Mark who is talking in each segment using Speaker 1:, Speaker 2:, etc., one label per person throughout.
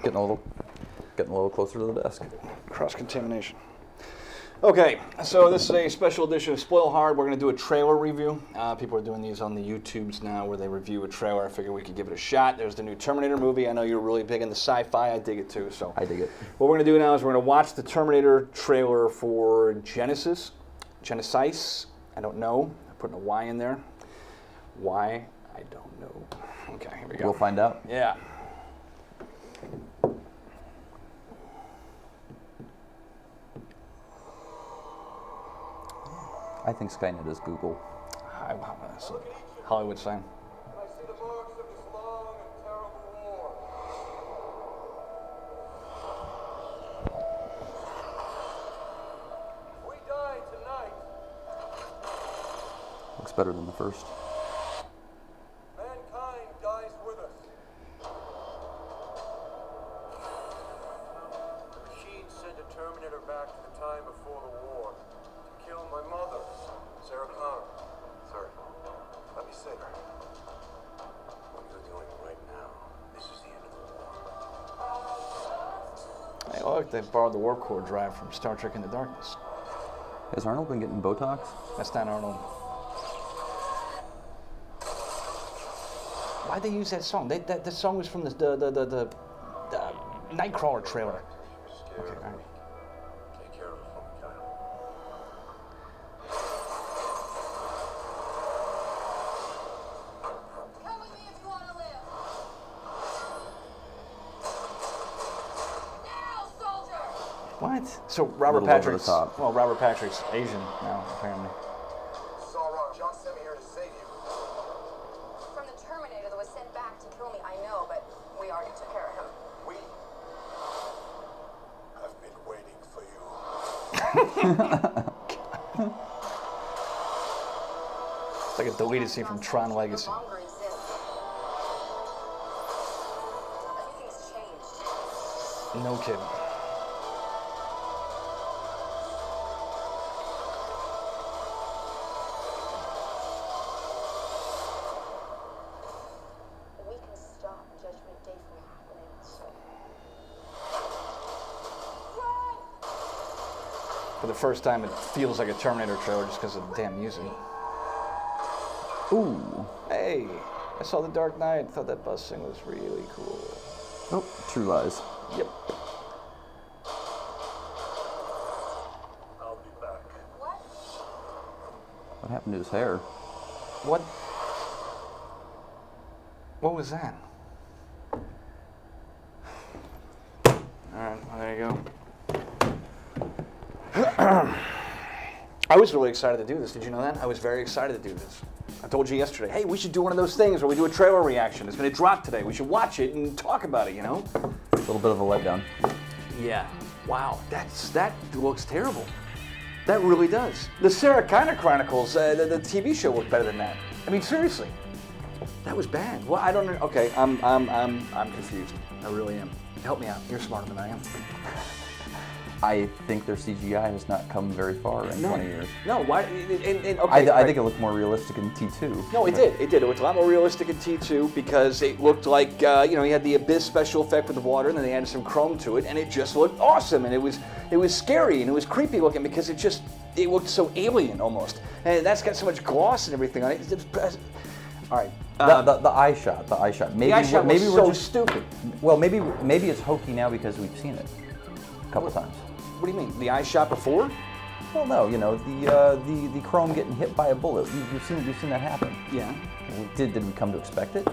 Speaker 1: Getting a little closer to the desk.
Speaker 2: Cross-contamination. Okay, so this is a special edition of Spoil Hard. We're going to do a trailer review. People are doing these on the YouTubes now where they review a trailer. I figured we could give it a shot. There's the new Terminator movie. I know you're really big into sci-fi. I dig it too. So
Speaker 1: I dig it.
Speaker 2: What we're going to do now is we're going to watch the Terminator trailer for Genisys. Genisys. I don't know. I'm putting a Y in there. Why? I don't know. Okay, here we go.
Speaker 1: We'll find out.
Speaker 2: Yeah.
Speaker 1: I think Skynet is Google.
Speaker 2: That's a Hollywood sign.
Speaker 3: I see the marks of this long and terrible war. We die tonight.
Speaker 1: Looks better than the first.
Speaker 3: Mankind dies with us. The machine sent a Terminator back to the time before the war to kill my mother, Sarah Connor. Sir, let me say her. What you're doing right now, this is the end of the war.
Speaker 2: Hey, look, they borrowed the warp core drive from Star Trek Into Darkness.
Speaker 1: Has Arnold been getting Botox?
Speaker 2: That's not Arnold. Why'd they use that song? That song was from the Nightcrawler trailer. Okay, all right.
Speaker 3: Take care of it for me, Kyle.
Speaker 4: Come with me if you want to live. Now, soldier!
Speaker 2: What? So Robert
Speaker 1: little over the
Speaker 2: Patrick's
Speaker 1: top.
Speaker 2: well, Robert Patrick's Asian now apparently.
Speaker 3: It's all wrong. John sent me here to save you.
Speaker 4: From the Terminator that was sent back to kill me, I know, but we already took care of him.
Speaker 3: We have been waiting for you.
Speaker 2: It's like a deleted scene from Tron Legacy.
Speaker 4: No longer exists. Everything's changed.
Speaker 2: No kidding.
Speaker 4: We can stop Judgment Day from happening, so... Run!
Speaker 2: For the first time, it feels like a Terminator trailer just because of the damn music.
Speaker 1: Ooh.
Speaker 2: Hey, I saw The Dark Knight. Thought that bus thing was really cool.
Speaker 1: Oh, True Lies.
Speaker 2: Yep.
Speaker 3: I'll be back.
Speaker 4: What?
Speaker 1: What happened to his hair?
Speaker 2: What? What was that? All right, well, there you go. I was really excited to do this. Did you know that? I was very excited to do this. I told you yesterday, hey, we should do one of those things where we do a trailer reaction. It's going to drop today. We should watch it and talk about it, you know?
Speaker 1: A little bit of a letdown.
Speaker 2: Yeah. Wow, that looks terrible. That really does. The Sarah Connor Chronicles, the TV show looked better than that. I mean, seriously. That was bad. Well, I don't know. Okay, I'm confused. I really am. Help me out. You're smarter than I am.
Speaker 1: I think their CGI has not come very far in 20 years.
Speaker 2: No, why? Okay,
Speaker 1: I think it looked more realistic in T2.
Speaker 2: No, it did. It did. It was a lot more realistic in T2 because it looked like, you had the Abyss special effect with the water, and then they added some chrome to it, and it just looked awesome. And it was scary, and it was creepy looking because it looked so alien almost. And that's got so much gloss and everything on it. All right.
Speaker 1: The eye shot. Maybe
Speaker 2: The eye shot
Speaker 1: maybe
Speaker 2: was
Speaker 1: we're
Speaker 2: so
Speaker 1: just
Speaker 2: stupid.
Speaker 1: Well, maybe it's hokey now because we've seen it a couple times.
Speaker 2: What do you mean? The eye shot before?
Speaker 1: Well, no, the chrome getting hit by a bullet. You've seen that happen.
Speaker 2: Yeah.
Speaker 1: Did we come to expect it?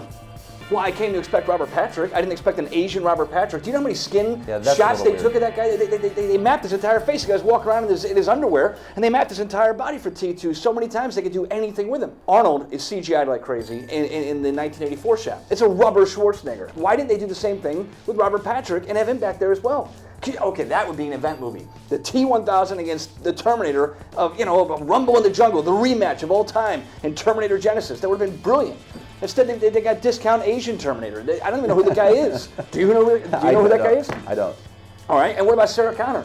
Speaker 2: Well, I came to expect Robert Patrick. I didn't expect an Asian Robert Patrick. Do you know how many skin
Speaker 1: that's
Speaker 2: shots
Speaker 1: a
Speaker 2: they
Speaker 1: little
Speaker 2: took of that guy? They mapped his entire face. The guy's walking around in his underwear, and they mapped his entire body for T2 so many times they could do anything with him. Arnold is CGI'd like crazy in the 1984 shot. It's a rubber Schwarzenegger. Why didn't they do the same thing with Robert Patrick and have him back there as well? Okay, that would be an event movie. The T-1000 against the Terminator of a Rumble in the Jungle, the rematch of all time in Terminator Genisys. That would have been brilliant. Instead, they got discount Asian Terminator. I don't even know who the guy is. Do you know who that guy is?
Speaker 1: I don't.
Speaker 2: All right, and what about Sarah Connor?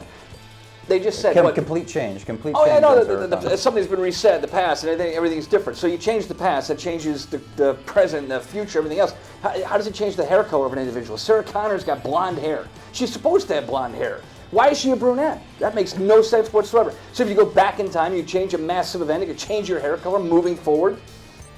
Speaker 2: They just said
Speaker 1: complete change. Complete
Speaker 2: Oh
Speaker 1: change.
Speaker 2: yeah, no,
Speaker 1: on Sarah Connor.
Speaker 2: something's been reset in the past, and everything's different. So you change the past, that changes the present, the future, everything else. How does it change the hair color of an individual? Sarah Connor's got blonde hair. She's supposed to have blonde hair. Why is she a brunette? That makes no sense whatsoever. So if you go back in time, you change a massive event, you could change your hair color moving forward.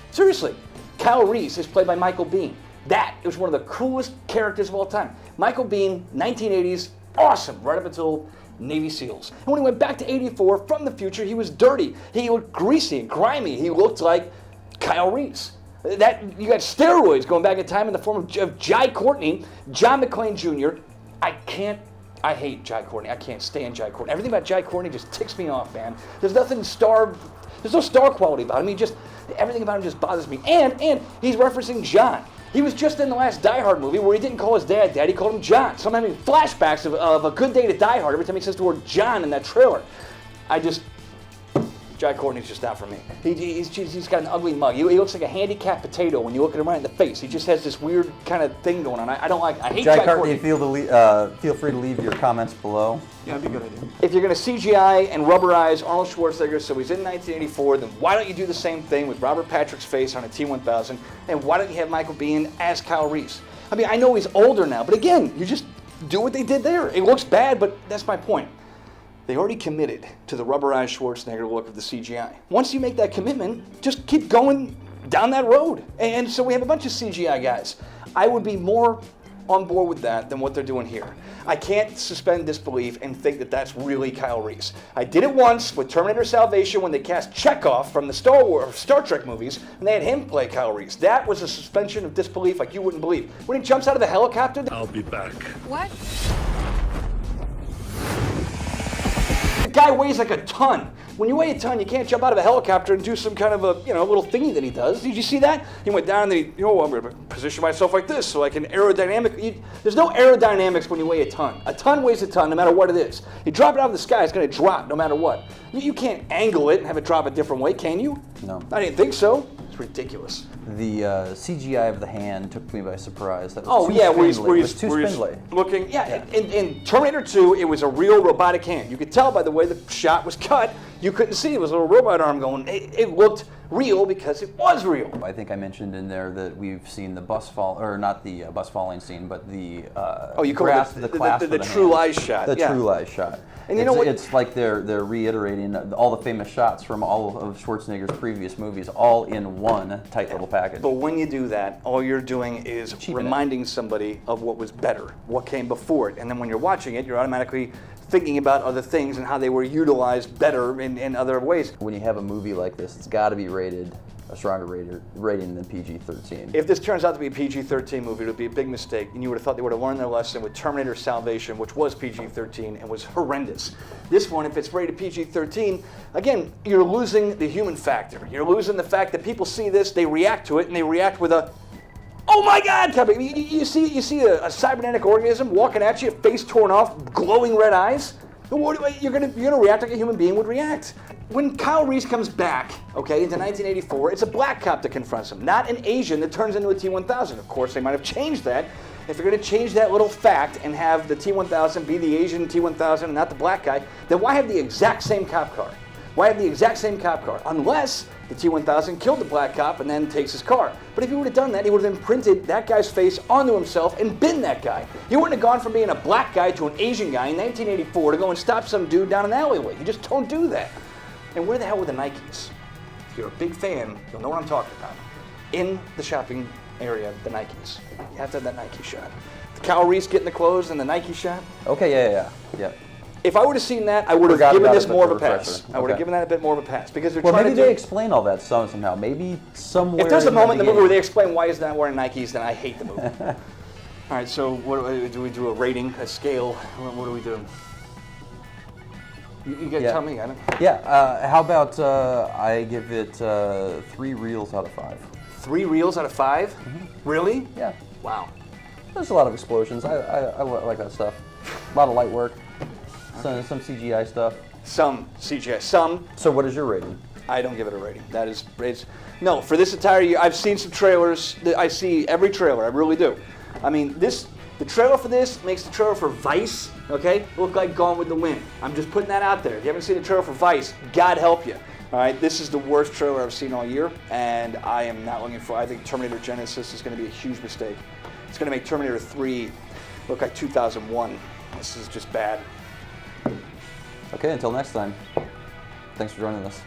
Speaker 2: Seriously, Kyle Reese is played by Michael Biehn. That was one of the coolest characters of all time. Michael Biehn, 1980s, awesome, right up until Navy SEALs. And when he went back to 84 from the future, he was dirty. He looked greasy and grimy. He looked like Kyle Reese. That you got steroids going back in time in the form of Jai Courtney, John McClane Jr. I hate Jai Courtney. I can't stand Jai Courtney. Everything about Jai Courtney just ticks me off, man. There's no star quality about him. Everything about him just bothers me. And he's referencing John. He was just in the last Die Hard movie where he didn't call his dad Dad, he called him John. So I'm having flashbacks of A Good Day to Die Hard every time he says the word John in that trailer. Jai Courtney's just not for me. He's got an ugly mug. He looks like a handicapped potato when you look at him right in the face. He just has this weird kind of thing going on. I hate Jai Courtney.
Speaker 1: Feel free to leave your comments below.
Speaker 2: Yeah, that'd be a good idea. If you're going to CGI and rubberize Arnold Schwarzenegger so he's in 1984, then why don't you do the same thing with Robert Patrick's face on a T-1000, and why don't you have Michael Biehn as Kyle Reese? I mean, I know he's older now, but again, you just do what they did there. It looks bad, but that's my point. They already committed to the rubberized Schwarzenegger look of the CGI. Once you make that commitment, just keep going down that road. And so we have a bunch of CGI guys. I would be more on board with that than what they're doing here. I can't suspend disbelief and think that that's really Kyle Reese. I did it once with Terminator Salvation when they cast Chekhov from the Star Trek movies, and they had him play Kyle Reese. That was a suspension of disbelief like you wouldn't believe. When he jumps out of the helicopter...
Speaker 5: I'll be back.
Speaker 4: What?
Speaker 2: The guy weighs like a ton. When you weigh a ton, you can't jump out of a helicopter and do some kind of a little thingy that he does. Did you see that? He went down and I'm going to position myself like this so I can aerodynamic. There's no aerodynamics when you weigh a ton. A ton weighs a ton no matter what it is. You drop it out of the sky, it's going to drop no matter what. You can't angle it and have it drop a different way, can you?
Speaker 1: No.
Speaker 2: I didn't think so. It's ridiculous.
Speaker 1: The CGI of the hand took me by surprise. That was too
Speaker 2: where he's
Speaker 1: spindly.
Speaker 2: looking. Yeah, in Terminator 2, it was a real robotic hand. You could tell by the way the shot was cut. You couldn't see it was a little robot arm going. It looked real because it was real.
Speaker 1: I think I mentioned in there that we've seen the bus fall, or not the bus falling scene, but the grasp, the clasp of the
Speaker 2: True
Speaker 1: hand.
Speaker 2: Lies shot.
Speaker 1: The True Lies shot.
Speaker 2: And you know what?
Speaker 1: It's like they're reiterating all the famous shots from all of Schwarzenegger's previous movies, all in one tight little package.
Speaker 2: But when you do that, all you're doing is reminding somebody of what was better, what came before it. And then when you're watching it, you're automatically thinking about other things and how they were utilized better in other ways.
Speaker 1: When you have a movie like this, it's got to be rated a stronger rating than PG-13.
Speaker 2: If this turns out to be a PG-13 movie, it would be a big mistake, and you would have thought they would have learned their lesson with Terminator Salvation, which was PG-13 and was horrendous. This one, if it's rated PG-13, again, you're losing the human factor. You're losing the fact that people see this, they react to it, and they react with a, oh my God! You see a cybernetic organism walking at you, face torn off, glowing red eyes. You're gonna react like a human being would react. When Kyle Reese comes back, okay, into 1984, it's a black cop that confronts him, not an Asian that turns into a T-1000. Of course, they might have changed that. If you're going to change that little fact and have the T-1000 be the Asian T-1000 and not the black guy, then why have the exact same cop car? Why have the exact same cop car? Unless the T-1000 killed the black cop and then takes his car. But if he would have done that, he would have imprinted that guy's face onto himself and been that guy. He wouldn't have gone from being a black guy to an Asian guy in 1984 to go and stop some dude down an alleyway. You just don't do that. And where the hell were the Nikes? If you're a big fan, you'll know what I'm talking about. In the shopping area, the Nikes. You have to have that Nike shot. The Kyle Reese getting the clothes and the Nike shot.
Speaker 1: Okay, yeah.
Speaker 2: If I would have seen that, I would have given this more of a pass. I would have given that a bit more of a pass because they're trying to
Speaker 1: maybe they explain all that somehow. Maybe somewhere.
Speaker 2: If there's a moment in the movie where they explain why he's not wearing Nikes, then I hate the movie. All right, so what do we do? A rating, a scale? What do we do? You gotta tell me, Adam.
Speaker 1: Yeah. How about I give it 3 reels out of 5.
Speaker 2: 3 reels out of 5? Mm-hmm. Really?
Speaker 1: Yeah.
Speaker 2: Wow.
Speaker 1: There's a lot of explosions. I like that stuff. A lot of light work. Some CGI stuff.
Speaker 2: Some CGI. Some.
Speaker 1: So what is your rating?
Speaker 2: I don't give it a rating. No, for this entire year, I've seen some trailers. I see every trailer. I really do. I mean, this The trailer for this makes the trailer for Vice, okay, look like Gone with the Wind. I'm just putting that out there. If you haven't seen the trailer for Vice, God help you. All right, this is the worst trailer I've seen all year, and I am not looking for. I think Terminator Genisys is going to be a huge mistake. It's going to make Terminator 3 look like 2001. This is just bad.
Speaker 1: Okay, until next time. Thanks for joining us.